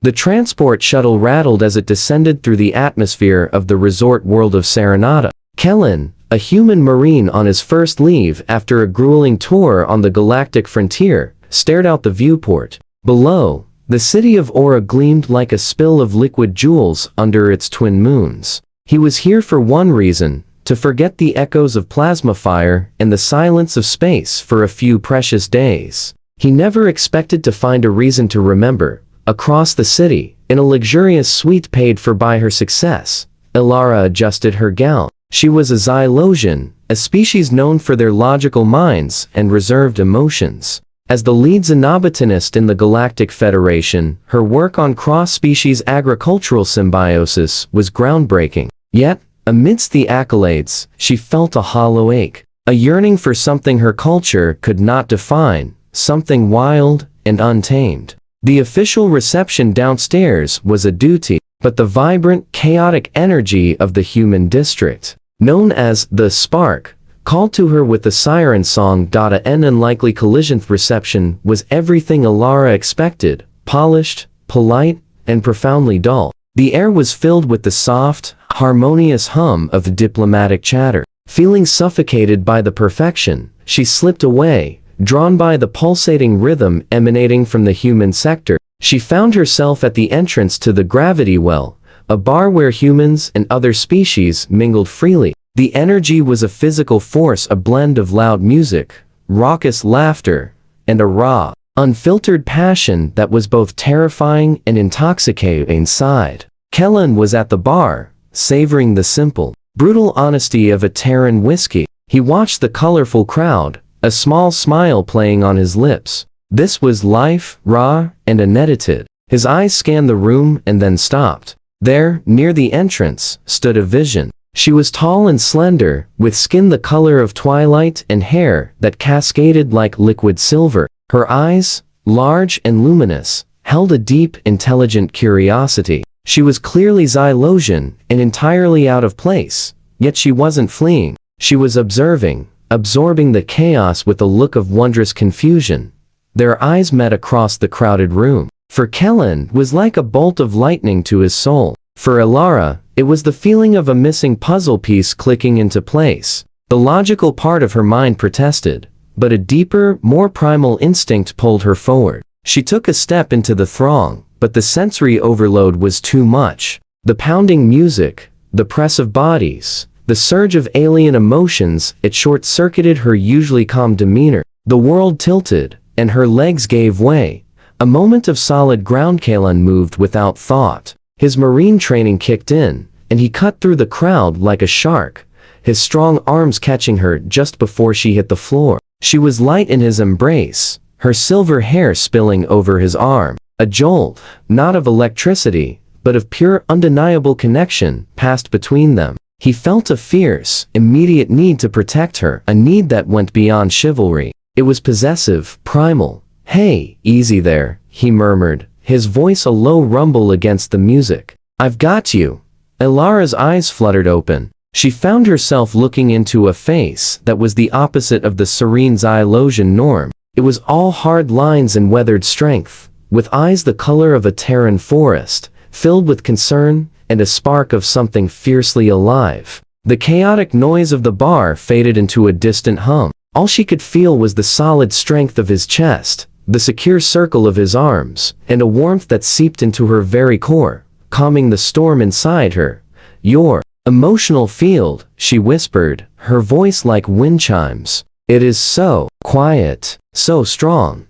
The transport shuttle rattled as it descended through the atmosphere of the resort world of Serenata. Kellen, a human marine on his first leave after a grueling tour on the galactic frontier, stared out the viewport. Below, the city of Aura gleamed like a spill of liquid jewels under its twin moons. He was here for one reason: to forget the echoes of plasma fire and the silence of space for a few precious days. He never expected to find a reason to remember. Across the city, in a luxurious suite paid for by her success, Elara adjusted her gown. She was a Xylosian, a species known for their logical minds and reserved emotions. As the lead xenobotanist in the Galactic Federation, her work on cross-species agricultural symbiosis was groundbreaking. Yet, amidst the accolades, she felt a hollow ache, a yearning for something her culture could not define, something wild and untamed. The official reception downstairs was a duty, but the vibrant, chaotic energy of the human district, known as the Spark, called to her with the siren song. An unlikely collision reception was everything Elara expected: polished, polite, and profoundly dull. The air was filled with the soft, harmonious hum of diplomatic chatter. Feeling suffocated by the perfection, she slipped away, drawn by the pulsating rhythm emanating from the human sector. She found herself at the entrance to the Gravity Well, a bar where humans and other species mingled freely. The energy was a physical force, a blend of loud music, raucous laughter, and a raw, unfiltered passion that was both terrifying and intoxicating inside. Kellen was at the bar, savoring the simple, brutal honesty of a Terran whiskey. He watched the colorful crowd, a small smile playing on his lips. This was life, raw and unedited. His eyes scanned the room and then stopped. There, near the entrance, stood a vision. She was tall and slender, with skin the color of twilight and hair that cascaded like liquid silver. Her eyes, large and luminous, held a deep, intelligent curiosity. She was clearly Xylosian and entirely out of place, yet she wasn't fleeing. She was observing, absorbing the chaos with a look of wondrous confusion. Their eyes met across the crowded room. For Kellen was like a bolt of lightning to his soul. For Elara, it was the feeling of a missing puzzle piece clicking into place. The logical part of her mind protested, but a deeper, more primal instinct pulled her forward. She took a step into the throng, but the sensory overload was too much. The pounding music, the press of bodies, the surge of alien emotions, it short-circuited her usually calm demeanor. The world tilted, and her legs gave way. A moment of solid ground. Kellen moved without thought. His marine training kicked in, and he cut through the crowd like a shark, his strong arms catching her just before she hit the floor. She was light in his embrace, her silver hair spilling over his arm. A jolt, not of electricity, but of pure, undeniable connection, passed between them. He felt a fierce, immediate need to protect her, a need that went beyond chivalry. It was possessive, primal. "Hey, easy there," he murmured, his voice a low rumble against the music. "I've got you." Elara's eyes fluttered open. She found herself looking into a face that was the opposite of the serene Xylosian norm. It was all hard lines and weathered strength, with eyes the color of a Terran forest, filled with concern and a spark of something fiercely alive. The chaotic noise of the bar faded into a distant hum. All she could feel was the solid strength of his chest, the secure circle of his arms, and a warmth that seeped into her very core, calming the storm inside her. "Your emotional field," she whispered, her voice like wind chimes. "It is so quiet, so strong."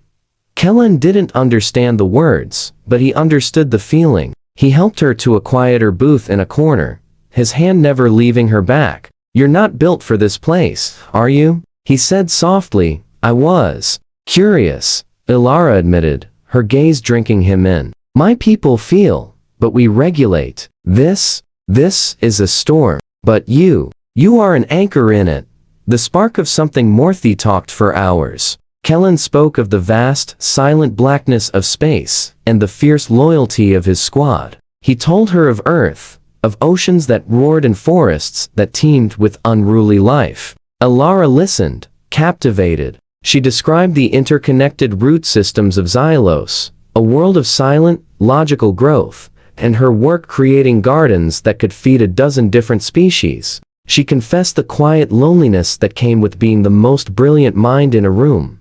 Kellen didn't understand the words, but he understood the feeling. He helped her to a quieter booth in a corner, his hand never leaving her back. "You're not built for this place, are you?" he said softly. "I was curious," Elara admitted, her gaze drinking him in. "My people feel, but we regulate. This is a storm. But you are an anchor in it." The spark of something more. They talked for hours. Kellen spoke of the vast, silent blackness of space, and the fierce loyalty of his squad. He told her of Earth, of oceans that roared and forests that teemed with unruly life. Elara listened, captivated. She described the interconnected root systems of Xylos, a world of silent, logical growth, and her work creating gardens that could feed a dozen different species. She confessed the quiet loneliness that came with being the most brilliant mind in a room,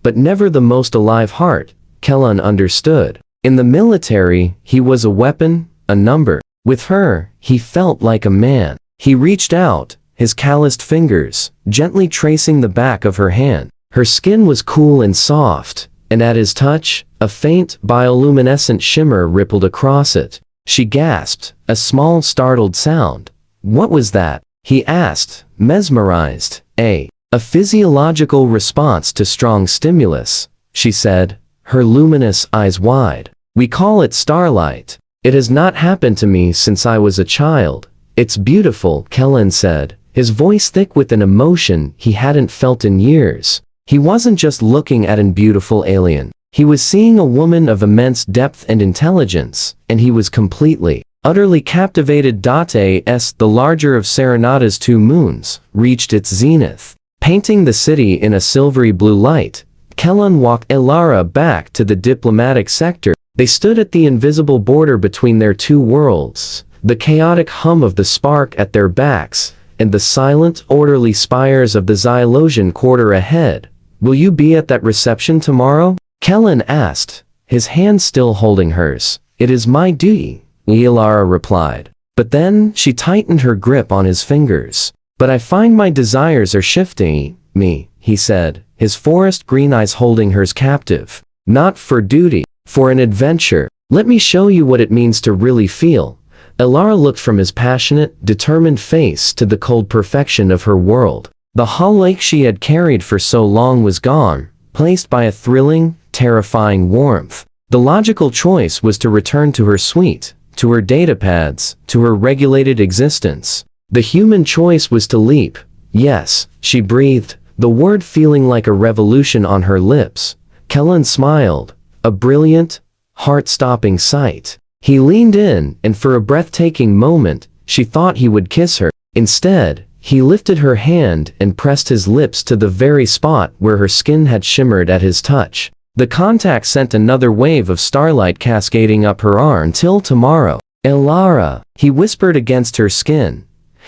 but never the most alive heart. Kellan understood. In the military, he was a weapon, a number. With her, he felt like a man. He reached out, his calloused fingers, gently tracing the back of her hand. Her skin was cool and soft, and at his touch, a faint, bioluminescent shimmer rippled across it. She gasped, a small startled sound. "What was that?" he asked, mesmerized. A physiological response to strong stimulus, she said, her luminous eyes wide. "We call it starlight. It has not happened to me since I was a child. It's beautiful," Kellan said, his voice thick with an emotion he hadn't felt in years. He wasn't just looking at an beautiful alien. He was seeing a woman of immense depth and intelligence, and he was completely, utterly captivated. As the larger of Serenada's two moons reached its zenith, painting the city in a silvery blue light, Kellan walked Elara back to the diplomatic sector. They stood at the invisible border between their two worlds, the chaotic hum of the spark at their backs, and the silent, orderly spires of the Xylosian quarter ahead. "Will you be at that reception tomorrow?" Kellan asked, his hand still holding hers. "It is my duty," Elara replied. But then she tightened her grip on his fingers. "But I find my desires are shifting me," he said, his forest green eyes holding hers captive. "Not for duty, for an adventure. Let me show you what it means to really feel." Elara looked from his passionate, determined face to the cold perfection of her world. The hull lake she had carried for so long was gone, placed by a thrilling, terrifying warmth. The logical choice was to return to her suite, to her datapads, to her regulated existence. The human choice was to leap. "Yes," she breathed, the word feeling like a revolution on her lips. Kellan smiled, a brilliant, heart-stopping sight. He leaned in, and for a breathtaking moment, she thought he would kiss her. Instead, he lifted her hand and pressed his lips to the very spot where her skin had shimmered at his touch. The contact sent another wave of starlight cascading up her arm. "Till tomorrow, Elara," he whispered against her skin.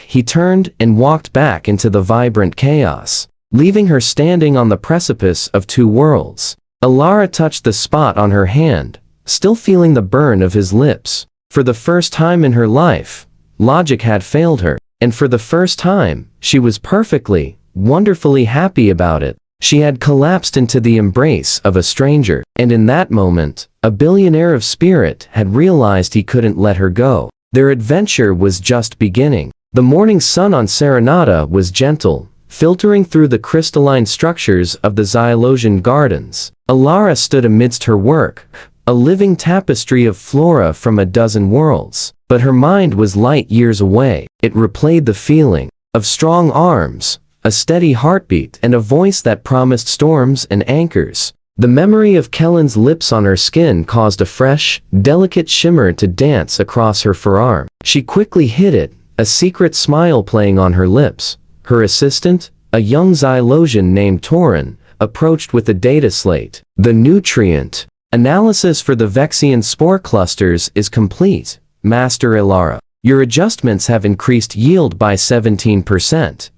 He turned and walked back into the vibrant chaos, leaving her standing on the precipice of two worlds. Elara touched the spot on her hand, still feeling the burn of his lips. For the first time in her life, logic had failed her, and for the first time, she was perfectly, wonderfully happy about it. She had collapsed into the embrace of a stranger, and in that moment, a billionaire of spirit had realized he couldn't let her go. Their adventure was just beginning. The morning sun on Serenada was gentle, filtering through the crystalline structures of the Xylosian gardens. Elara stood amidst her work, a living tapestry of flora from a dozen worlds. But her mind was light years away. It replayed the feeling of strong arms, a steady heartbeat, and a voice that promised storms and anchors. The memory of Kellan's lips on her skin caused a fresh, delicate shimmer to dance across her forearm. She quickly hid it, a secret smile playing on her lips. Her assistant, a young Xylosian named Torin, approached with a data slate. "The nutrient analysis for the Vexian spore clusters is complete, Master Elara. Your adjustments have increased yield by 17%.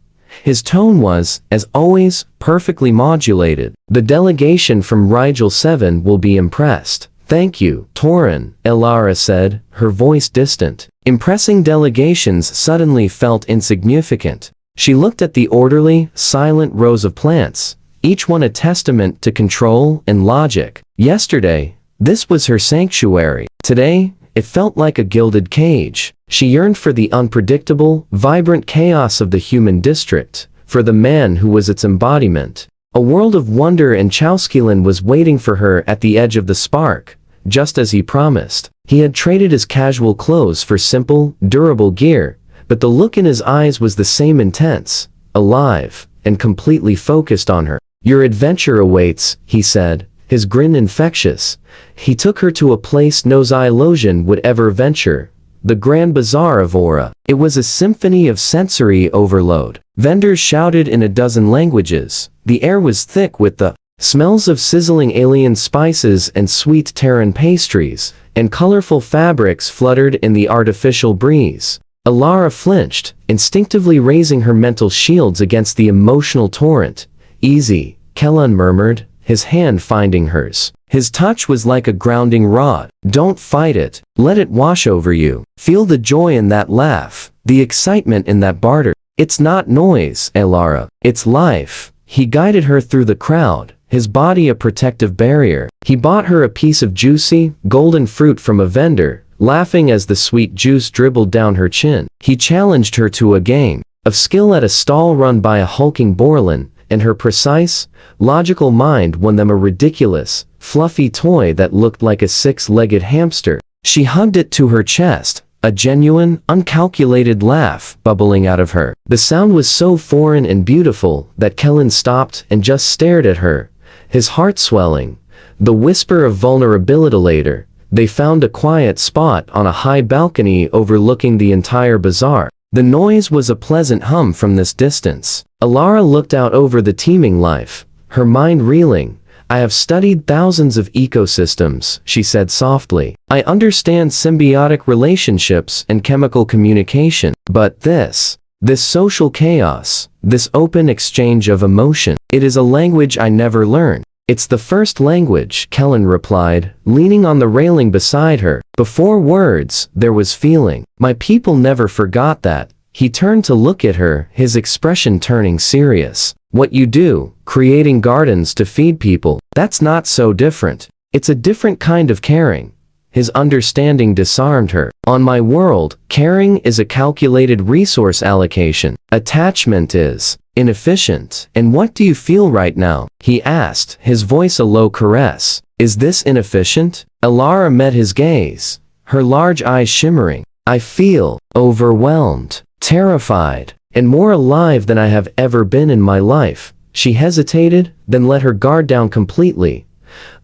His tone was, as always, perfectly modulated. "The delegation from Rigel 7 will be impressed." "Thank you, Torin," Elara said, her voice distant. Impressing delegations suddenly felt insignificant. She looked at the orderly, silent rows of plants, each one a testament to control and logic. Yesterday, this was her sanctuary. Today, it felt like a gilded cage. She yearned for the unpredictable, vibrant chaos of the human district, for the man who was its embodiment. A world of wonder, and Chowskilin was waiting for her at the edge of the spark, just as he promised. He had traded his casual clothes for simple, durable gear, but the look in his eyes was the same, intense, alive, and completely focused on her. "Your adventure awaits," he said, his grin infectious. He took her to a place no Xylosian would ever venture, the Grand Bazaar of Aura. It was a symphony of sensory overload. Vendors shouted in a dozen languages. The air was thick with the Smells of sizzling alien spices and sweet Terran pastries, and colorful fabrics fluttered in the artificial breeze. Alara flinched, instinctively raising her mental shields against the emotional torrent. "Easy," Kellan murmured, his hand finding hers. His touch was like a grounding rod. "Don't fight it. Let it wash over you. Feel the joy in that laugh, the excitement in that barter. It's not noise, Alara. It's life." He guided her through the crowd, his body a protective barrier. He bought her a piece of juicy, golden fruit from a vendor, laughing as the sweet juice dribbled down her chin. He challenged her to a game of skill at a stall run by a hulking Borlin, and her precise, logical mind won them a ridiculous, fluffy toy that looked like a six-legged hamster. She hugged it to her chest, a genuine, uncalculated laugh bubbling out of her. The sound was so foreign and beautiful that Kellan stopped and just stared at her, his heart swelling. The whisper of vulnerability later. They found a quiet spot on a high balcony overlooking the entire bazaar. The noise was a pleasant hum from this distance. Alara looked out over the teeming life, her mind reeling. "I have studied thousands of ecosystems," she said softly. "I understand symbiotic relationships and chemical communication. But this social chaos, this open exchange of emotion, it is a language I never learned." "It's the first language," Kellan replied, leaning on the railing beside her. "Before words, there was feeling. My people never forgot that." He turned to look at her, his expression turning serious. "What you do, creating gardens to feed people, that's not so different. It's a different kind of caring." His understanding disarmed her. "On my world, caring is a calculated resource allocation. Attachment is inefficient." "And what do you feel right now?" he asked, his voice a low caress. "Is this inefficient?" Alara met his gaze, her large eyes shimmering. "I feel overwhelmed, terrified, and more alive than I have ever been in my life." She hesitated, then let her guard down completely,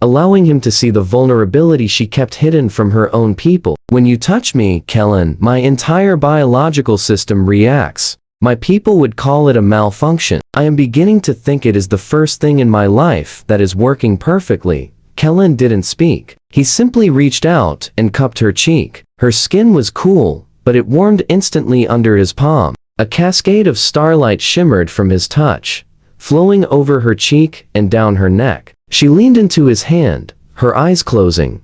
allowing him to see the vulnerability she kept hidden from her own people. "When you touch me, Kellan, my entire biological system reacts. My people would call it a malfunction. I am beginning to think it is the first thing in my life that is working perfectly." Kellan didn't speak. He simply reached out and cupped her cheek. Her skin was cool, but it warmed instantly under his palm. A cascade of starlight shimmered from his touch, flowing over her cheek and down her neck. She leaned into his hand, her eyes closing,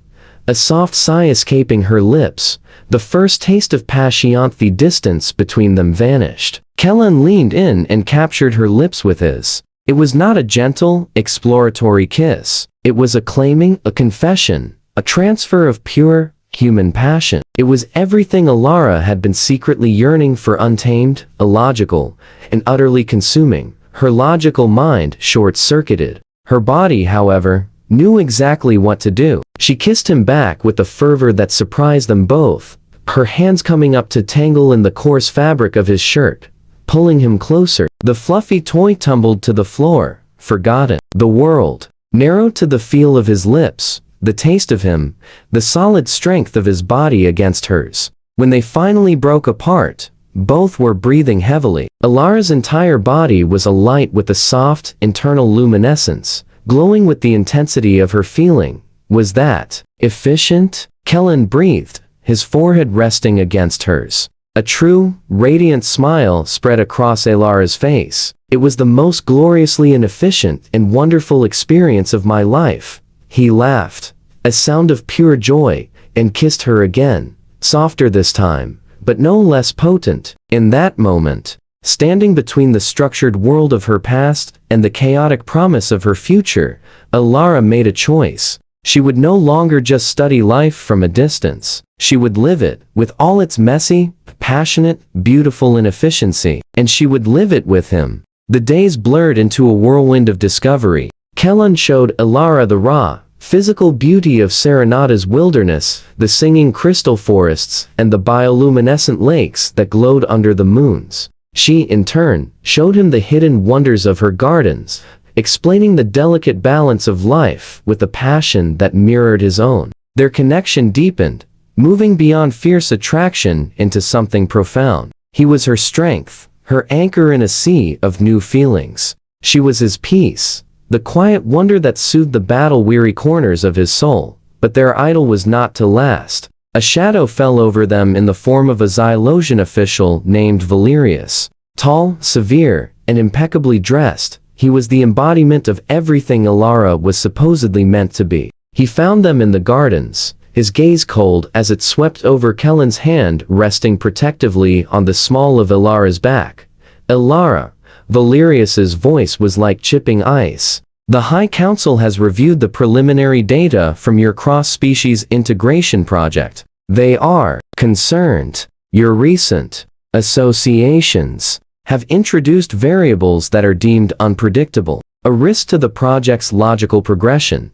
a soft sigh escaping her lips. The first taste of passionate distance between them vanished. Kellan leaned in and captured her lips with his. It was not a gentle, exploratory kiss. It was a claiming, a confession, a transfer of pure, human passion. It was everything Alara had been secretly yearning for, untamed, illogical, and utterly consuming. Her logical mind short-circuited. Her body, however, knew exactly what to do. She kissed him back with a fervor that surprised them both, her hands coming up to tangle in the coarse fabric of his shirt, pulling him closer. The fluffy toy tumbled to the floor, forgotten. The world narrowed to the feel of his lips, the taste of him, the solid strength of his body against hers. When they finally broke apart, both were breathing heavily. Alara's entire body was alight with a soft, internal luminescence, glowing with the intensity of her feeling. Was that efficient? Kellan breathed, his forehead resting against hers. A true, radiant smile spread across Alara's face. "It was the most gloriously inefficient and wonderful experience of my life." He laughed, a sound of pure joy, and kissed her again, softer this time, but no less potent. In that moment, standing between the structured world of her past and the chaotic promise of her future, Alara made a choice. She would no longer just study life from a distance. She would live it, with all its messy, passionate, beautiful inefficiency. And she would live it with him. The days blurred into a whirlwind of discovery. Kellan showed Alara the raw, physical beauty of Serenada's wilderness, the singing crystal forests, and the bioluminescent lakes that glowed under the moons. She, in turn, showed him the hidden wonders of her gardens, explaining the delicate balance of life with a passion that mirrored his own. Their connection deepened, moving beyond fierce attraction into something profound. He was her strength, her anchor in a sea of new feelings. She was his peace, the quiet wonder that soothed the battle-weary corners of his soul. But their idyll was not to last. A shadow fell over them in the form of a Xylosian official named Valerius. Tall, severe, and impeccably dressed, he was the embodiment of everything Ilara was supposedly meant to be. He found them in the gardens, his gaze cold as it swept over Kellen's hand resting protectively on the small of Ilara's back. Ilara, Valerius's voice was like chipping ice. The High Council has reviewed the preliminary data from your cross-species integration project. They are concerned. Your recent associations have introduced variables that are deemed unpredictable, a risk to the project's logical progression.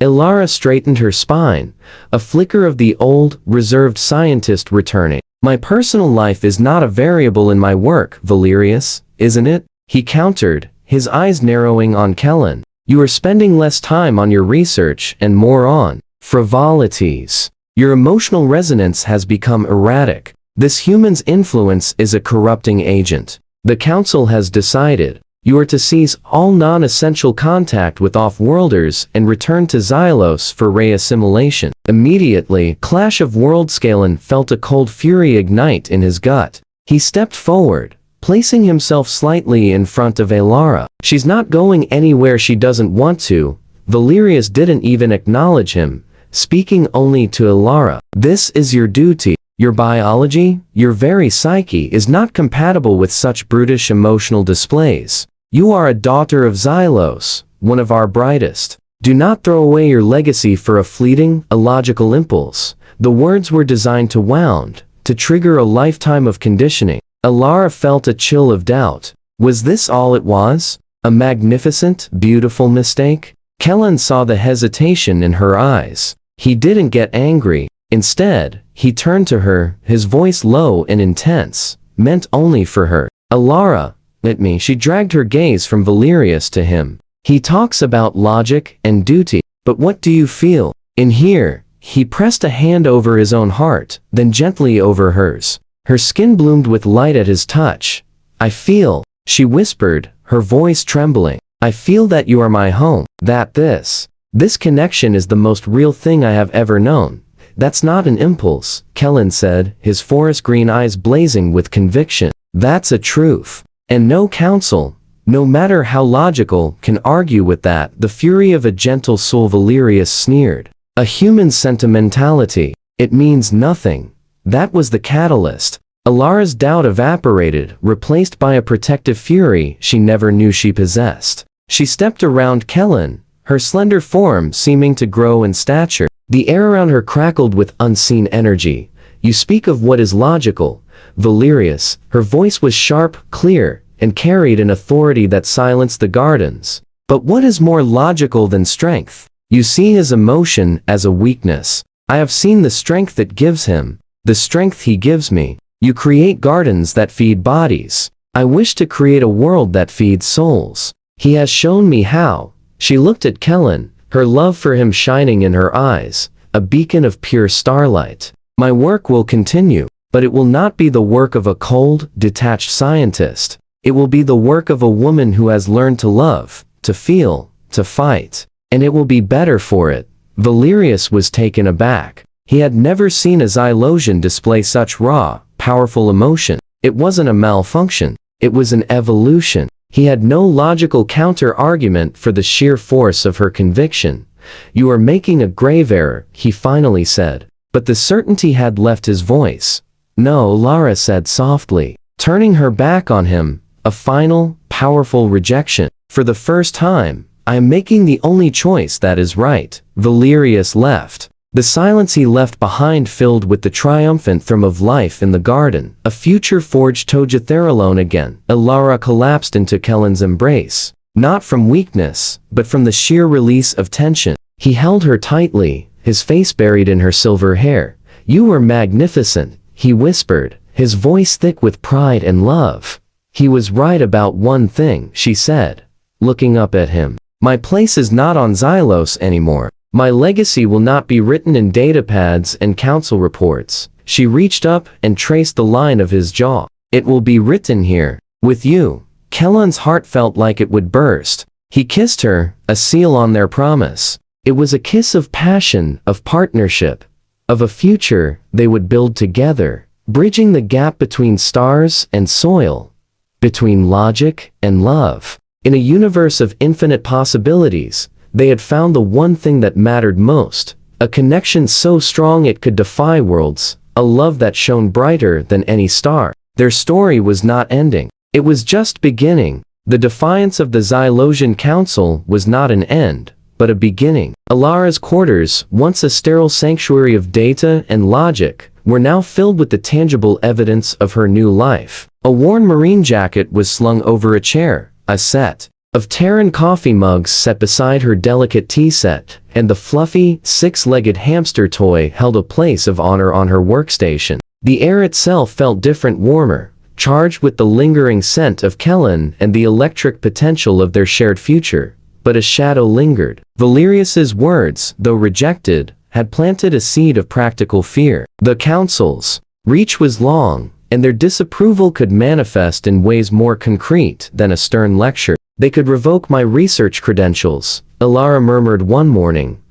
Ilara straightened her spine, a flicker of the old, reserved scientist returning. My personal life is not a variable in my work, Valerius, isn't it? He countered, his eyes narrowing on Kellen. You are spending less time on your research and more on frivolities. Your emotional resonance has become erratic. This human's influence is a corrupting agent. The Council has decided you are to cease all non-essential contact with off-worlders and return to Xylos for reassimilation. Immediately, Clash of Worldscalen felt a cold fury ignite in his gut. He stepped forward, placing himself slightly in front of Ilara. She's not going anywhere she doesn't want to. Valerius didn't even acknowledge him, speaking only to Ilara. This is your duty. Your biology, your very psyche is not compatible with such brutish emotional displays. You are a daughter of Xylos, one of our brightest. Do not throw away your legacy for a fleeting, illogical impulse. The words were designed to wound, to trigger a lifetime of conditioning. Ilara felt a chill of doubt. Was this all it was? A magnificent, beautiful mistake? Kellen saw the hesitation in her eyes. He didn't get angry. Instead, he turned to her, his voice low and intense, meant only for her. Ilara, let me. She dragged her gaze from Valerius to him. He talks about logic and duty, but what do you feel? In here, he pressed a hand over his own heart, then gently over hers. Her skin bloomed with light at his touch. I feel, she whispered, her voice trembling. I feel that you are my home, that this connection is the most real thing I have ever known. That's not an impulse, Kellen said, his forest green eyes blazing with conviction. That's a truth. And no council, no matter how logical, can argue with that. The fury of a gentle soul, Valerius sneered. A human sentimentality. It means nothing. That was the catalyst. Ilara's doubt evaporated, replaced by a protective fury she never knew she possessed. She stepped around Kellen, her slender form seeming to grow in stature. The air around her crackled with unseen energy. You speak of what is logical, Valerius. Her voice was sharp, clear, and carried an authority that silenced the gardens. But what is more logical than strength? You see his emotion as a weakness. I have seen the strength it gives him, the strength he gives me. You create gardens that feed bodies. I wish to create a world that feeds souls. He has shown me how. She looked at Kellen, her love for him shining in her eyes, a beacon of pure starlight. My work will continue, but it will not be the work of a cold, detached scientist. It will be the work of a woman who has learned to love, to feel, to fight. And it will be better for it. Valerius was taken aback. He had never seen a Xylosian display such raw, powerful emotion. It wasn't a malfunction. It was an evolution. He had no logical counter-argument for the sheer force of her conviction. You are making a grave error, he finally said. But the certainty had left his voice. No, Lara said softly, turning her back on him, a final, powerful rejection. For the first time, I am making the only choice that is right. Valerius left. The silence he left behind filled with the triumphant thrum of life in the garden. A future forged together alone again. Ilara collapsed into Kellen's embrace. Not from weakness, but from the sheer release of tension. He held her tightly, his face buried in her silver hair. You were magnificent, he whispered, his voice thick with pride and love. He was right about one thing, she said, looking up at him. My place is not on Xylos anymore. My legacy will not be written in datapads and council reports. She reached up and traced the line of his jaw. It will be written here, with you. Kellen's heart felt like it would burst. He kissed her, a seal on their promise. It was a kiss of passion, of partnership, of a future they would build together, bridging the gap between stars and soil, between logic and love. In a universe of infinite possibilities, they had found the one thing that mattered most, a connection so strong it could defy worlds, a love that shone brighter than any star. Their story was not ending. It was just beginning. The defiance of the Xylosian Council was not an end, but a beginning. Alara's quarters, once a sterile sanctuary of data and logic, were now filled with the tangible evidence of her new life. A worn marine jacket was slung over a chair, a set of Terran coffee mugs set beside her delicate tea set, and the fluffy, six-legged hamster toy held a place of honor on her workstation. The air itself felt different, warmer, charged with the lingering scent of Kellen and the electric potential of their shared future. But a shadow lingered. Valerius's words, though rejected, had planted a seed of practical fear. The Council's reach was long, and their disapproval could manifest in ways more concrete than a stern lecture. They could revoke my research credentials, Alara murmured one morning,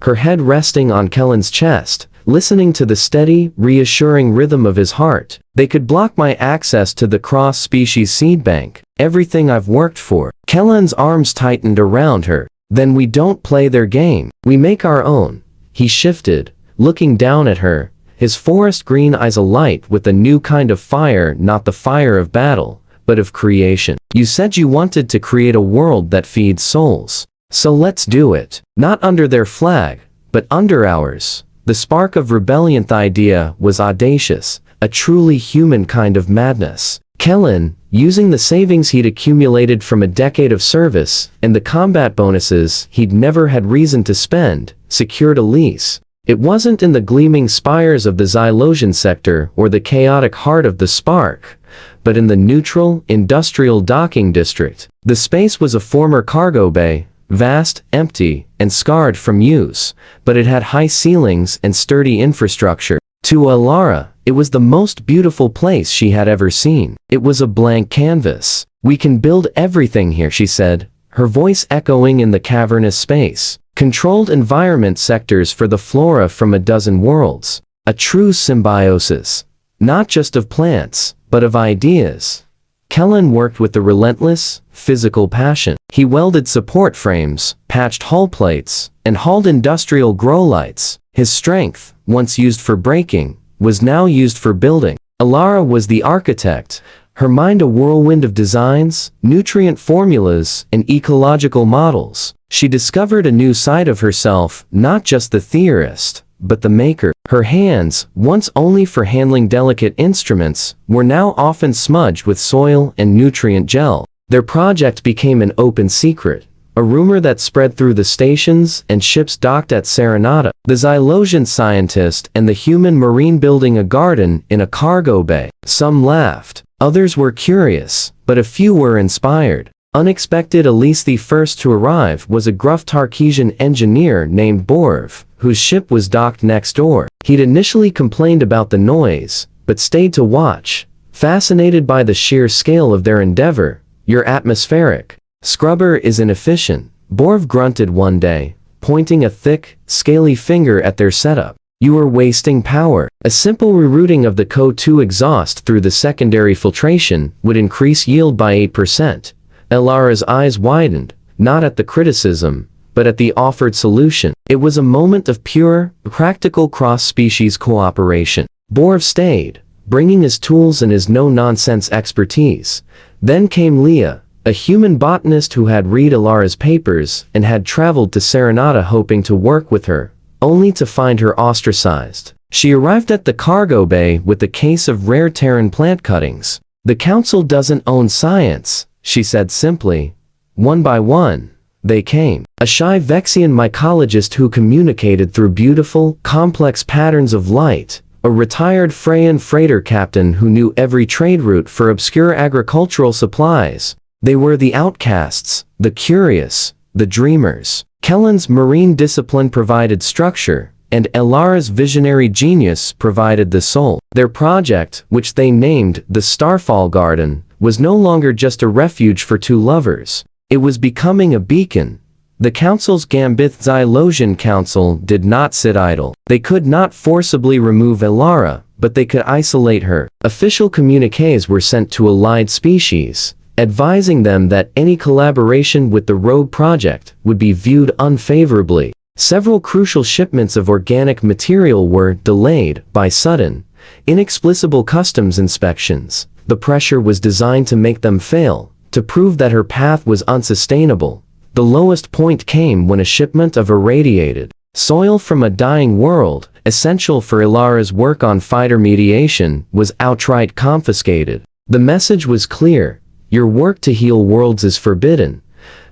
her head resting on Kellen's chest, listening to the steady, reassuring rhythm of his heart. They could block my access to the cross-species seed bank, everything I've worked for. Kellen's arms tightened around her. Then we don't play their game. We make our own. He shifted, looking down at her, his forest green eyes alight with a new kind of fire, not the fire of battle, but of creation. You said you wanted to create a world that feeds souls. So let's do it. Not under their flag, but under ours. The spark of rebellion. The idea was audacious, a truly human kind of madness. Kellen, using the savings he'd accumulated from a decade of service and the combat bonuses he'd never had reason to spend, secured a lease. It wasn't in the gleaming spires of the Xylosian sector or the chaotic heart of the Spark, but in the neutral, industrial docking district. The space was a former cargo bay, vast, empty, and scarred from use, but it had high ceilings and sturdy infrastructure. To Alara, it was the most beautiful place she had ever seen. It was a blank canvas. We can build everything here, she said, her voice echoing in the cavernous space. Controlled environment sectors for the flora from a dozen worlds. A true symbiosis. Not just of plants, but of ideas. Kellen worked with the relentless, physical passion. He welded support frames, patched hull plates, and hauled industrial grow lights. His strength, once used for braking, was now used for building. Alara was the architect, her mind a whirlwind of designs, nutrient formulas, and ecological models. She discovered a new side of herself, not just the theorist, but the maker. Her hands, once only for handling delicate instruments, were now often smudged with soil and nutrient gel. Their project became an open secret, a rumor that spread through the stations and ships docked at Serenata. The Xylosian scientist and the human marine building a garden in a cargo bay. Some laughed, others were curious, but a few were inspired. Unexpected. At least the first to arrive was a gruff Tarkesian engineer named Borv, whose ship was docked next door. He'd initially complained about the noise, but stayed to watch, fascinated by the sheer scale of their endeavor. Your atmospheric scrubber is inefficient, Borv grunted one day, pointing a thick, scaly finger at their setup. You are wasting power. A simple rerouting of the CO2 exhaust through the secondary filtration would increase yield by 8%. Alara's eyes widened, not at the criticism, but at the offered solution. It was a moment of pure, practical cross-species cooperation. Borv stayed, bringing his tools and his no-nonsense expertise. Then came Leah, a human botanist who had read Alara's papers and had traveled to Serenata hoping to work with her, only to find her ostracized. She arrived at the cargo bay with a case of rare Terran plant cuttings. The council doesn't own science, she said simply. One by one, they came. A shy Vexian mycologist who communicated through beautiful, complex patterns of light. A retired Freyan freighter captain who knew every trade route for obscure agricultural supplies. They were the outcasts, the curious, the dreamers. Kellen's marine discipline provided structure, and Alara's visionary genius provided the soul. Their project, which they named the Starfall Garden, was no longer just a refuge for two lovers. It was becoming a beacon. The council's Gambith Xylosion Council did not sit idle. They could not forcibly remove Elara, but they could isolate her. Official communiques were sent to allied species, advising them that any collaboration with the Rogue Project would be viewed unfavorably. Several crucial shipments of organic material were delayed by sudden, inexplicable customs inspections. The pressure was designed to make them fail, to prove that her path was unsustainable. The lowest point came when a shipment of irradiated soil from a dying world, essential for Elara's work on fighter mediation, was outright confiscated. The message was clear: your work to heal worlds is forbidden.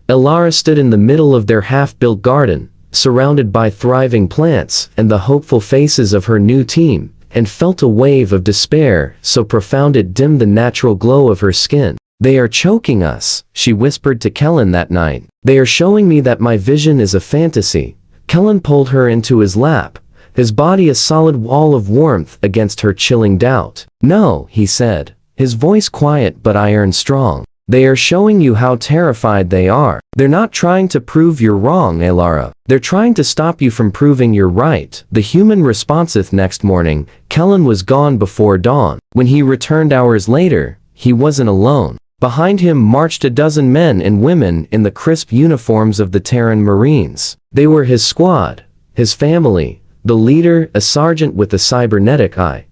Elara stood in the middle of their half-built garden, surrounded by thriving plants and the hopeful faces of her new team, and felt a wave of despair so profound it dimmed the natural glow of her skin. "They are choking us," she whispered to Kellen that night. "They are showing me that my vision is a fantasy." Kellen pulled her into his lap, his body a solid wall of warmth against her chilling doubt. "No," he said, his voice quiet but iron strong. "They are showing you how terrified they are. They're not trying to prove you're wrong, Elara. They're trying to stop you from proving you're right." The human responseth. Next morning, Kellen was gone before dawn. When he returned hours later, he wasn't alone. Behind him marched a dozen men and women in the crisp uniforms of the Terran Marines. They were his squad, his family. The leader, a sergeant with a cybernetic eye,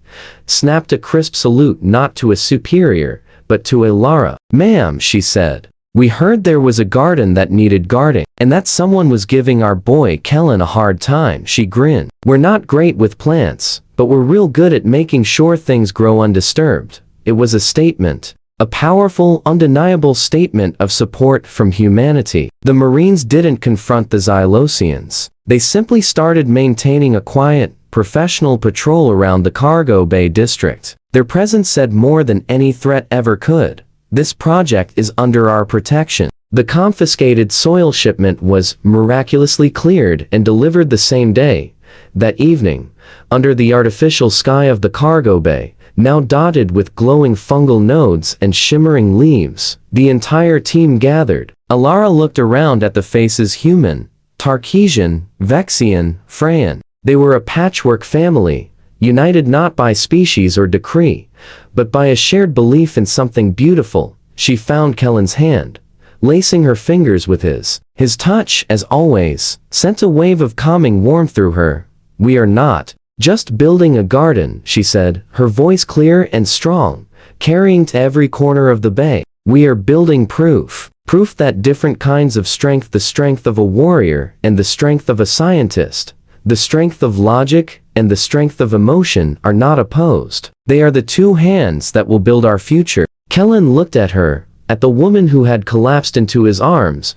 snapped a crisp salute not to a superior, but to Elara. "Ma'am," she said, "we heard there was a garden that needed guarding, and that someone was giving our boy Kellen a hard time." She grinned. "We're not great with plants, but we're real good at making sure things grow undisturbed." It was a statement. A powerful, undeniable statement of support from humanity. The Marines didn't confront the Xylosians. They simply started maintaining a quiet, professional patrol around the cargo bay district. Their presence said more than any threat ever could. "This project is under our protection." The confiscated soil shipment was miraculously cleared and delivered the same day. That evening, under the artificial sky of the cargo bay, now dotted with glowing fungal nodes and shimmering leaves, the entire team gathered. Elara looked around at the faces: human, Tarkesian, Vexian, Freyan. They were a patchwork family, united not by species or decree, but by a shared belief in something beautiful. She found Kellen's hand, lacing her fingers with his. His touch, as always, sent a wave of calming warmth through her. "We are not just building a garden," she said, her voice clear and strong, carrying to every corner of the bay. "We are building proof. Proof that different kinds of strength, the strength of a warrior and the strength of a scientist, the strength of logic and the strength of emotion, are not opposed. They are the two hands that will build our future." Kellen looked at her, at the woman who had collapsed into his arms,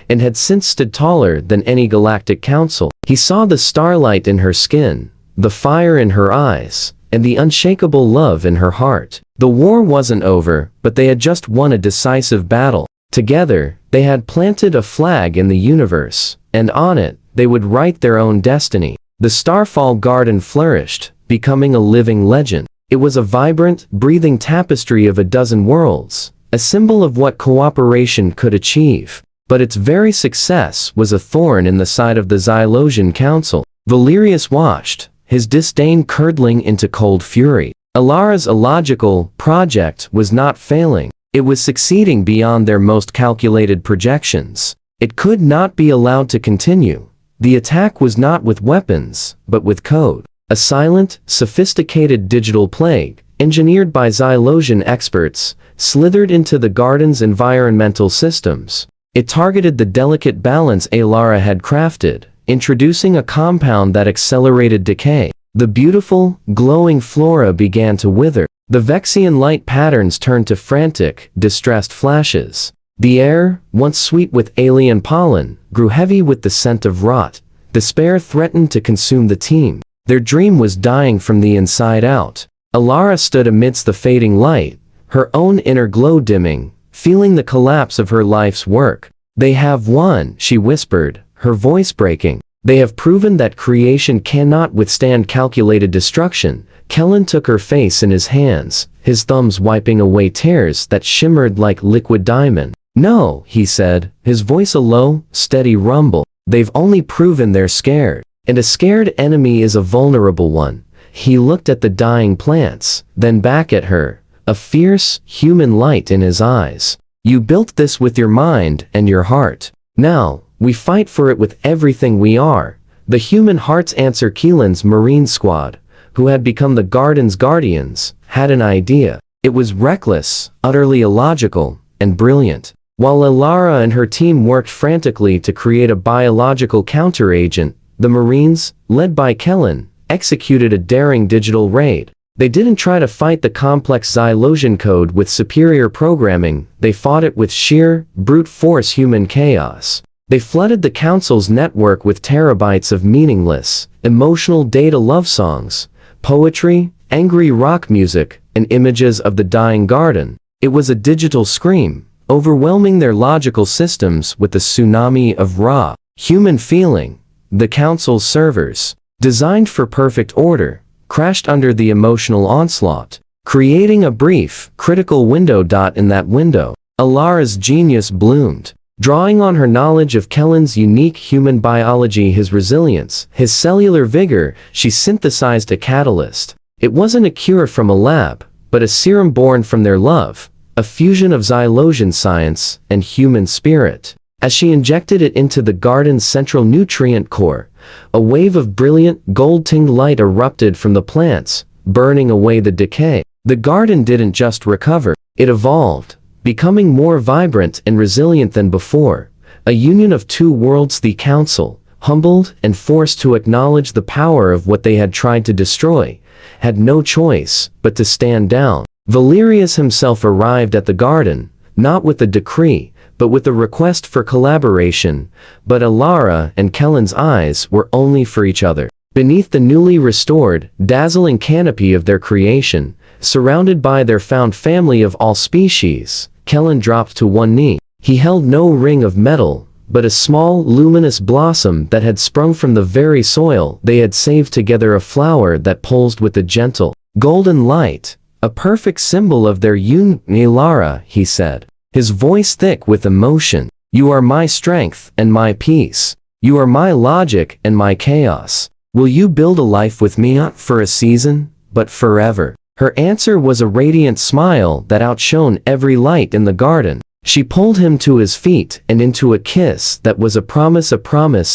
and had since stood taller than any galactic council. He saw the starlight in her skin, the fire in her eyes, and the unshakable love in her heart. The war wasn't over, but they had just won a decisive battle. Together, they had planted a flag in the universe, and on it, they would write their own destiny. The Starfall Garden flourished, becoming a living legend. It was a vibrant, breathing tapestry of a dozen worlds, a symbol of what cooperation could achieve. But its very success was a thorn in the side of the Xylosian Council. Valerius watched, his disdain curdling into cold fury. Elara's illogical project was not failing. It was succeeding beyond their most calculated projections. It could not be allowed to continue. The attack was not with weapons, but with code. A silent, sophisticated digital plague, engineered by Xylosian experts, slithered into the garden's environmental systems. It targeted the delicate balance Elara had crafted, introducing a compound that accelerated decay. The beautiful, glowing flora began to wither. The Vexian light patterns turned to frantic, distressed flashes. The air, once sweet with alien pollen, grew heavy with the scent of rot. Despair threatened to consume the team. Their dream was dying from the inside out. Elara stood amidst the fading light, her own inner glow dimming, feeling the collapse of her life's work. "They have won," she whispered, her voice breaking. "They have proven that creation cannot withstand calculated destruction." Kellen took her face in his hands, his thumbs wiping away tears that shimmered like liquid diamond. "No," he said, his voice a low, steady rumble. "They've only proven they're scared. And a scared enemy is a vulnerable one." He looked at the dying plants, then back at her, a fierce, human light in his eyes. "You built this with your mind and your heart. Now, we fight for it with everything we are." The human heart's answer. Keelan's Marine squad, who had become the garden's guardians, had an idea. It was reckless, utterly illogical, and brilliant. While Ilara and her team worked frantically to create a biological counteragent, the Marines, led by Keelan, executed a daring digital raid. They didn't try to fight the complex Xylosion code with superior programming, they fought it with sheer, brute force human chaos. They flooded the Council's network with terabytes of meaningless, emotional data love songs, poetry, angry rock music, and images of the dying garden. It was a digital scream, overwhelming their logical systems with a tsunami of raw, human feeling. The Council's servers, designed for perfect order, crashed under the emotional onslaught, creating a brief, critical window. In that window, Ilara's genius bloomed. Drawing on her knowledge of Keelan's unique human biology, his resilience, his cellular vigor, she synthesized a catalyst. It wasn't a cure from a lab, but a serum born from their love, a fusion of Xylosion science and human spirit. As she injected it into the garden's central nutrient core, a wave of brilliant, gold-tinged light erupted from the plants, burning away the decay. The garden didn't just recover, it evolved, becoming more vibrant and resilient than before. A union of two worlds. The Council, humbled and forced to acknowledge the power of what they had tried to destroy, had no choice but to stand down. Valerius himself arrived at the garden, not with a decree, but with a request for collaboration. But Ilara and Keelan's eyes were only for each other. Beneath the newly restored, dazzling canopy of their creation, surrounded by their found family of all species, Keelan dropped to one knee. He held no ring of metal, but a small, luminous blossom that had sprung from the very soil they had saved together, a flower that pulsed with a gentle, golden light, a perfect symbol of their union. "Ilara," he said, his voice thick with emotion, "you are my strength and my peace. You are my logic and my chaos. Will you build a life with me, not for a season, but forever?" Her answer was a radiant smile that outshone every light in the garden. She pulled him to his feet and into a kiss that was a promise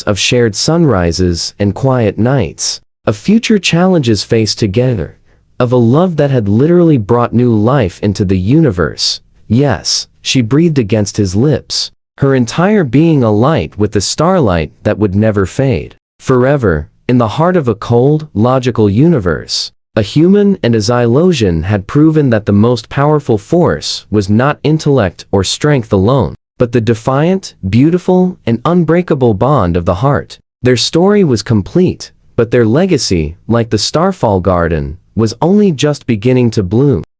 of shared sunrises and quiet nights, of future challenges faced together, of a love that had literally brought new life into the universe. "Yes," she breathed against his lips, her entire being alight with the starlight that would never fade. Forever, in the heart of a cold, logical universe, a human and a Xylosion had proven that the most powerful force was not intellect or strength alone, but the defiant, beautiful, and unbreakable bond of the heart. Their story was complete, but their legacy, like the Starfall Garden, was only just beginning to bloom.